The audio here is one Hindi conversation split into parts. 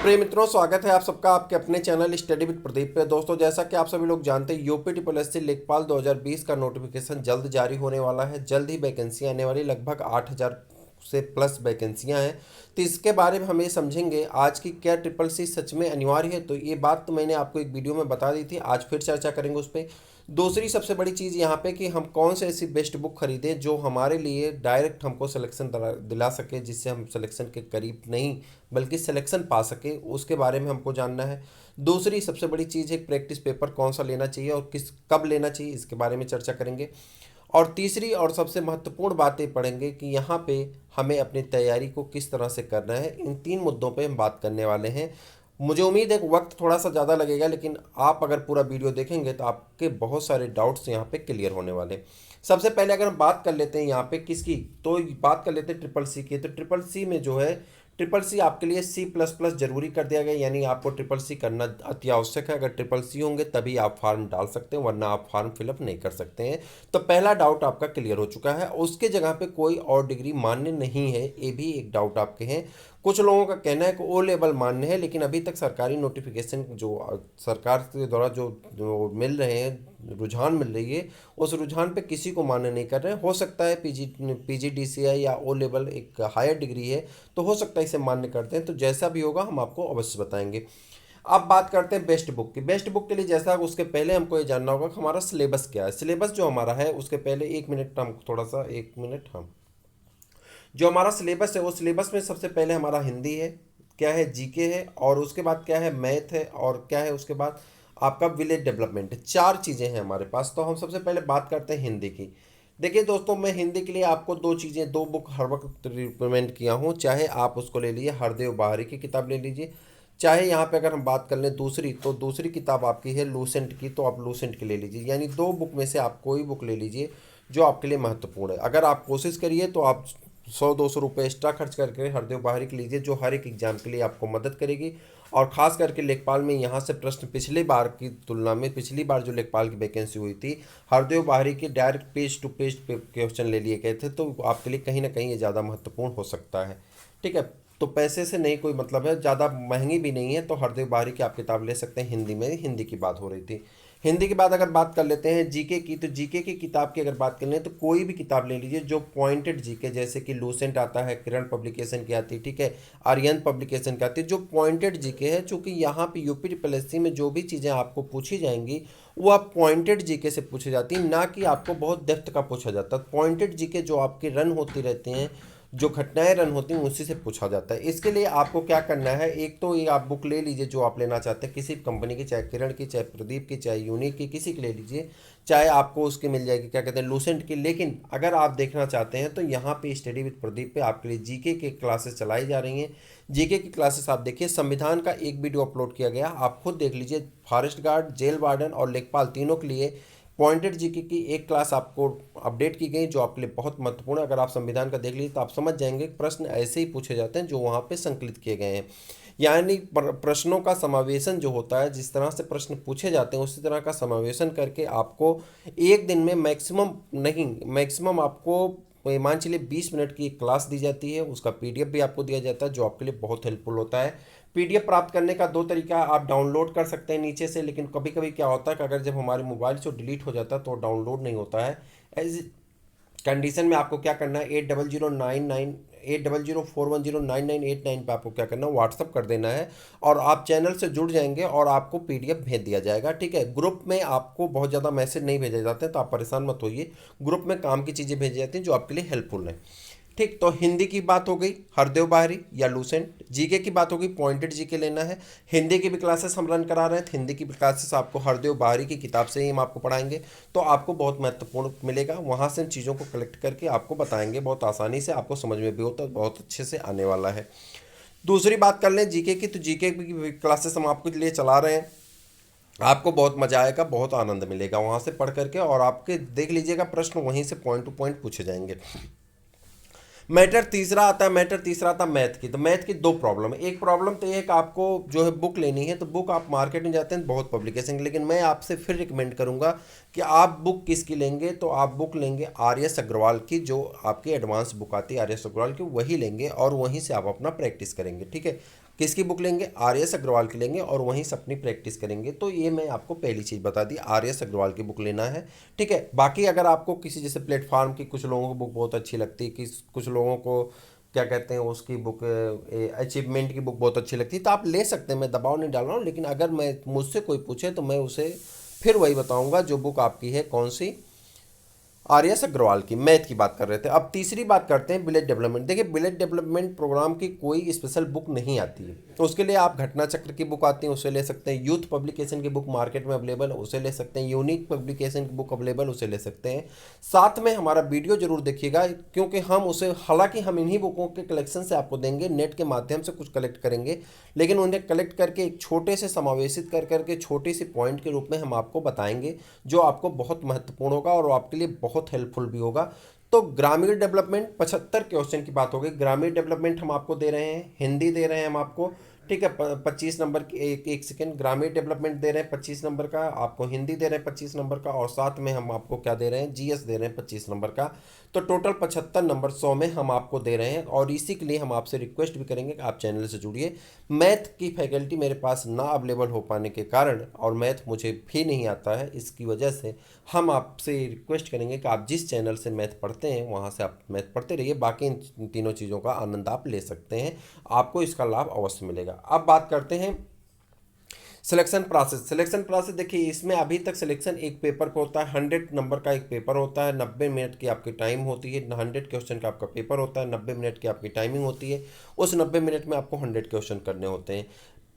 प्रिय मित्रों, स्वागत है आप सबका आपके अपने चैनल स्टडी विद प्रदीप पे। दोस्तों, जैसा कि आप सभी लोग जानते हैं, यूपी ट्रिपल एस सी लेखपाल 2020 का नोटिफिकेशन जल्द जारी होने वाला है। जल्द ही वैकेंसी आने वाली, लगभग 8,000 से प्लस वैकेंसियां हैं। तो इसके बारे में हम ये समझेंगे आज की क्या ट्रिपल सी सच में अनिवार्य है। तो ये बात तो मैंने आपको एक वीडियो में बता दी थी, आज फिर चर्चा करेंगे उस पर। दूसरी सबसे बड़ी चीज़ यहाँ पे कि हम कौन से ऐसी बेस्ट बुक खरीदें जो हमारे लिए डायरेक्ट हमको सिलेक्शन दिला सके, जिससे हम सिलेक्शन के करीब नहीं बल्कि सिलेक्शन पा सके, उसके बारे में हमको जानना है। दूसरी सबसे बड़ी चीज़ है प्रैक्टिस पेपर कौन सा लेना चाहिए और किस कब लेना चाहिए, इसके बारे में चर्चा करेंगे। और तीसरी और सबसे महत्वपूर्ण बातें पढ़ेंगे कि यहाँ पे हमें अपनी तैयारी को किस तरह से करना है। इन तीन मुद्दों पे हम बात करने वाले हैं। मुझे उम्मीद है कि वक्त थोड़ा सा ज़्यादा लगेगा, लेकिन आप अगर पूरा वीडियो देखेंगे तो आपके बहुत सारे डाउट्स यहाँ पे क्लियर होने वाले। सबसे पहले अगर हम बात कर लेते हैं यहाँ पे किसकी, तो बात कर लेते हैं ट्रिपल सी की। तो ट्रिपल सी में जो है, ट्रिपल सी आपके लिए C++ जरूरी कर दिया गया, यानी आपको ट्रिपल सी करना अति आवश्यक है। अगर ट्रिपल सी होंगे तभी आप फॉर्म डाल सकते हैं, वरना आप फॉर्म फिलअप नहीं कर सकते हैं। तो पहला डाउट आपका क्लियर हो चुका है। उसके जगह पे कोई और डिग्री मान्य नहीं है, ये भी एक डाउट आपके हैं। कुछ लोगों का कहना है कि ओ लेवल मान्य है, लेकिन अभी तक सरकारी नोटिफिकेशन जो सरकार के द्वारा जो मिल रहे हैं, रुझान मिल रही है, उस रुझान पे किसी को मान्य नहीं कर रहे हैं। हो सकता है PGDCI या ओ लेवल एक हायर डिग्री है, तो हो सकता है इसे मान्य करते हैं। तो जैसा भी होगा हम आपको अवश्य बताएंगे। अब बात करते हैं बेस्ट बुक की। बेस्ट बुक के लिए जैसा उसके पहले हमको ये जानना होगा कि हमारा सिलेबस क्या है। सिलेबस जो हमारा है उसके पहले 1 मिनट हम थोड़ा सा 1 मिनट हम जो हमारा सिलेबस है, वो सिलेबस में सबसे पहले हमारा हिंदी है, क्या है जीके है, और उसके बाद क्या है मैथ है, और क्या है उसके बाद आपका विलेज डेवलपमेंट है। चार चीज़ें हैं हमारे पास। तो हम सबसे पहले बात करते हैं हिंदी की। देखिए दोस्तों, मैं हिंदी के लिए आपको दो बुक हर वक्त रिकमेंड किया हूँ। चाहे आप उसको ले लीजिए, हरदेव बाहरी की किताब ले लीजिए, चाहे यहाँ पे अगर हम बात कर लें दूसरी, तो दूसरी किताब आपकी है लूसेंट की, तो आप लूसेंट की ले लीजिए। यानी दो बुक में से आप कोई बुक ले लीजिए जो आपके लिए महत्वपूर्ण है। अगर आप कोशिश करिए तो आप 100-200 रुपये एक्स्ट्रा खर्च करके हरदेव बाहरी की लीजिए, जो हर एक एग्जाम के लिए आपको मदद करेगी। और ख़ास करके लेखपाल में यहाँ से प्रश्न पिछली बार की तुलना में, पिछली बार जो लेखपाल की वैकेंसी हुई थी, हरदेव बाहरी के direct page to page question ले लिए गए थे, तो आपके लिए कहीं ना कहीं ये ज़्यादा महत्वपूर्ण हो सकता है। ठीक है, तो पैसे से नहीं कोई मतलब है, ज़्यादा महंगी भी नहीं है, तो हरदेव बाहरी की आप किताब ले सकते हैं। हिंदी में हिंदी की बात हो रही थी। हिंदी के बाद अगर बात कर लेते हैं जीके की, तो जीके की किताब की अगर बात कर लें तो कोई भी किताब ले लीजिए जो पॉइंटेड जीके, जैसे कि लूसेंट आता है, किरण पब्लिकेशन की आती है, ठीक है, आर्यन पब्लिकेशन की आती है, जो पॉइंटेड जीके है। चूँकि यहाँ पे यूपी ट्रिपल एस सी में जो भी चीज़ें आपको पूछी जाएंगी वो आप पॉइंटेड जीके से पूछी जाती है, ना कि आपको बहुत डेप्थ का पूछा जाता है। पॉइंटेड जीके जो आपकी रन होती रहती हैं, जो घटनाएं रन होती हैं, उसी से पूछा जाता है। इसके लिए आपको क्या करना है, एक तो ये आप बुक ले लीजिए जो आप लेना चाहते हैं, किसी कंपनी की, चाहे किरण की, चाहे प्रदीप की, चाहे यूनिक की, किसी की ले लीजिए। चाहे आपको उसकी मिल जाएगी, क्या कहते हैं, लूसेंट की। लेकिन अगर आप देखना चाहते हैं तो यहाँ पे स्टडी विद प्रदीप पे आपके लिए जीके के क्लासेस चलाई जा रही हैं। जीके की क्लासेस आप देखिए, संविधान का एक वीडियो अपलोड किया गया, आप खुद देख लीजिए। फॉरेस्ट गार्ड, जेल वार्डन और लेखपाल तीनों के लिए पॉइंटेड जीके की एक क्लास आपको अपडेट की गई, जो आपके लिए बहुत महत्वपूर्ण है। अगर आप संविधान का देख लीजिए तो आप समझ जाएंगे कि प्रश्न ऐसे ही पूछे जाते हैं जो वहाँ पे संकलित किए गए हैं। यानी प्रश्नों का समावेशन जो होता है, जिस तरह से प्रश्न पूछे जाते हैं उसी तरह का समावेशन करके आपको एक दिन में मैक्सिमम नहीं, मैक्सिमम आपको मान चलिए 20 मिनट की एक क्लास दी जाती है। उसका पीडीएफ भी आपको दिया जाता है, जो आपके लिए बहुत हेल्पफुल होता है। पीडीएफ प्राप्त करने का दो तरीका, आप डाउनलोड कर सकते हैं नीचे से, लेकिन कभी कभी क्या होता है कि अगर जब हमारे मोबाइल से डिलीट हो जाता है तो डाउनलोड नहीं होता है। ऐसी कंडीशन में आपको क्या करना है, 80099804109989 पे आपको क्या करना है, व्हाट्सअप कर देना है, और आप चैनल से जुड़ जाएंगे और आपको पीडीएफ भेज दिया जाएगा। ठीक है, ग्रुप में आपको बहुत ज़्यादा मैसेज नहीं भेजे जाते हैं, तो आप परेशान मत होइए। ग्रुप में काम की चीज़ें भेजी जाती हैं जो आपके लिए हेल्पफुल है। ठीक, तो हिंदी की बात हो गई, हरदेव बाहरी या लूसेंट। जीके की बात होगी, पॉइंटेड जीके लेना है। हिंदी की भी क्लासेस हम रन करा रहे हैं, तो हिंदी की भी क्लासेस आपको हरदेव बाहरी की किताब से ही हम आपको पढ़ाएंगे, तो आपको बहुत महत्वपूर्ण मिलेगा। वहाँ से इन चीज़ों को कलेक्ट करके आपको बताएंगे, बहुत आसानी से आपको समझ में भी होता है, बहुत अच्छे से आने वाला है। दूसरी बात कर लें जीके की, तो जीके की क्लासेस हम आपके लिए चला रहे हैं। आपको बहुत मजा आएगा, बहुत आनंद मिलेगा वहाँ से पढ़ करके, और आपके देख लीजिएगा प्रश्न वहीं से पॉइंट टू पॉइंट पूछे जाएंगे। मैटर तीसरा आता है मैथ की। तो मैथ की दो प्रॉब्लम है। एक प्रॉब्लम तो ये है कि आपको जो है बुक लेनी है, तो बुक आप मार्केट में जाते हैं बहुत पब्लिकेशन, लेकिन मैं आपसे फिर रिकमेंड करूंगा कि आप बुक किसकी लेंगे, तो आप बुक लेंगे आर एस अग्रवाल की, जो आपकी एडवांस बुक आती है आर एस अग्रवाल की, वही लेंगे और वहीं से आप अपना प्रैक्टिस करेंगे। ठीक है, किसकी बुक लेंगे, आर एस अग्रवाल की लेंगे और वहीं से अपनी प्रैक्टिस करेंगे। तो ये मैं आपको पहली चीज़ बता दी, आर एस अग्रवाल की बुक लेना है। ठीक है, बाकी अगर आपको किसी जैसे प्लेटफार्म की, कुछ लोगों को बुक बहुत अच्छी लगती है, कि कुछ लोगों को क्या कहते हैं उसकी बुक, अचीवमेंट की बुक बहुत अच्छी लगती है, तो आप ले सकते हैं, मैं दबाव नहीं डाल रहा हूँ। लेकिन अगर मैं मुझसे कोई पूछे तो मैं उसे फिर वही बताऊंगा जो बुक आपकी है कौन सी, आर एस अग्रवाल की, मैथ की बात कर रहे थे। अब तीसरी बात करते हैं विलेज डेवलपमेंट। देखिए, विलेज डेवलपमेंट प्रोग्राम की कोई स्पेशल बुक नहीं आती है, तो उसके लिए आप घटना चक्र की बुक आती है उसे ले सकते हैं, यूथ पब्लिकेशन की बुक मार्केट में अवेलेबल है उसे ले सकते हैं, यूनिक पब्लिकेशन की बुक अवेलेबल उसे ले सकते हैं। साथ में हमारा वीडियो जरूर देखिएगा, क्योंकि हम उसे, हालांकि हम इन्हीं बुकों के कलेक्शन से आपको देंगे, नेट के माध्यम से कुछ कलेक्ट करेंगे, लेकिन उन्हें कलेक्ट करके एक छोटे से समावेशित कर करके छोटी सी पॉइंट के रूप में हम आपको बताएंगे, जो आपको बहुत महत्वपूर्ण होगा और आपके लिए बहुत हेल्पफुल भी होगा। तो ग्रामीण डेवलपमेंट 75 क्वेश्चन की बात हो गई। ग्रामीण डेवलपमेंट हम आपको दे रहे हैं, हिंदी दे रहे हैं हम आपको, ठीक है, 25 नंबर की, एक सेकेंड, ग्रामीण डेवलपमेंट दे रहे हैं 25 नंबर का आपको, हिंदी दे रहे हैं 25 नंबर का, और साथ में हम आपको क्या दे रहे हैं, जीएस दे रहे हैं 25 नंबर का। तो टोटल 75 नंबर 100 में हम आपको दे रहे हैं। और इसी के लिए हम आपसे रिक्वेस्ट भी करेंगे कि आप चैनल से जुड़िए। मैथ की फैकल्टी मेरे पास ना अवेलेबल हो पाने के कारण, और मैथ मुझे भी नहीं आता है, इसकी वजह से हम आपसे रिक्वेस्ट करेंगे कि आप जिस चैनल से मैथ पढ़ते हैं वहाँ से आप मैथ पढ़ते रहिए, बाकी इन तीनों चीज़ों का आनंद आप ले सकते हैं, आपको इसका लाभ अवश्य मिलेगा। अब बात करते हैं सिलेक्शन प्रोसेस। सिलेक्शन प्रोसेस देखिए, इसमें अभी तक सिलेक्शन एक पेपर पे होता है, 100 नंबर का एक पेपर होता है, 90 मिनट की आपकी टाइम होती है, 100 क्वेश्चन का आपका पेपर होता है, 90 मिनट की आपकी टाइमिंग होती है, उस 90 मिनट में आपको 100 क्वेश्चन करने होते हैं।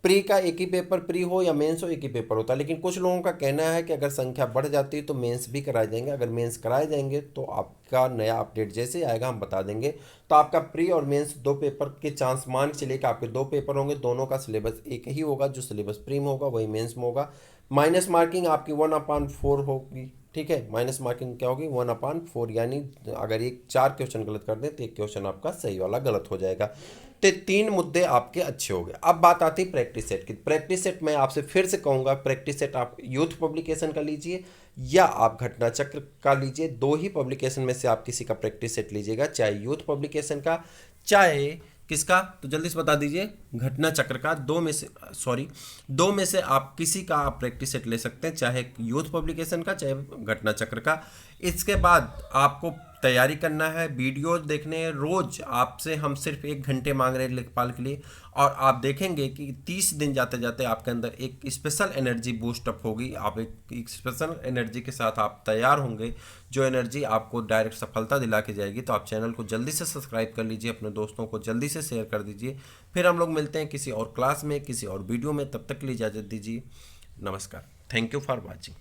प्री का एक ही पेपर, प्री हो या मेंस हो एक ही पेपर होता है, लेकिन कुछ लोगों का कहना है कि अगर संख्या बढ़ जाती है तो मेंस भी कराए जाएंगे। अगर मेंस कराए जाएंगे तो आपका नया अपडेट जैसे आएगा हम बता देंगे। तो आपका प्री और मेंस दो पेपर के चांस मान के चलिए कि आपके दो पेपर होंगे, दोनों का सिलेबस एक ही होगा, जो सिलेबस प्री में होगा वही मेंस में होगा। माइनस मार्किंग आपकी 1/4 होगी। ठीक है, माइनस मार्किंग क्या होगी, 1/4, यानी अगर एक 4 क्वेश्चन गलत कर दें तो एक क्वेश्चन आपका सही वाला गलत हो जाएगा। तो 3 मुद्दे आपके अच्छे हो गए। अब बात आती है प्रैक्टिस सेट की। प्रैक्टिस सेट मैं आपसे फिर से कहूँगा, प्रैक्टिस सेट आप यूथ पब्लिकेशन का लीजिए या आप घटना चक्र का लीजिए, दो ही पब्लिकेशन में से आप किसी का प्रैक्टिस सेट लीजिएगा, चाहे यूथ पब्लिकेशन का चाहे किसका, तो जल्दी से बता दीजिए, घटना चक्र का। दो में से आप किसी का आप प्रैक्टिस सेट ले सकते हैं, चाहे यूथ पब्लिकेशन का चाहे घटना चक्र का। इसके बाद आपको तैयारी करना है, वीडियो देखने हैं रोज, आपसे हम सिर्फ 1 घंटे मांग रहे हैं लेखपाल के लिए, और आप देखेंगे कि 30 दिन जाते जाते आपके अंदर एक स्पेशल एनर्जी बूस्टअप होगी। आप एक स्पेशल एनर्जी के साथ आप तैयार होंगे, जो एनर्जी आपको डायरेक्ट सफलता दिला के जाएगी। तो आप चैनल को जल्दी से सब्सक्राइब कर लीजिए, अपने दोस्तों को जल्दी से शेयर कर दीजिए। फिर हम लोग मिलते हैं किसी और क्लास में, किसी और वीडियो में, तब तक के लिए इजाज़त दीजिए। नमस्कार, थैंक यू फॉर वॉचिंग।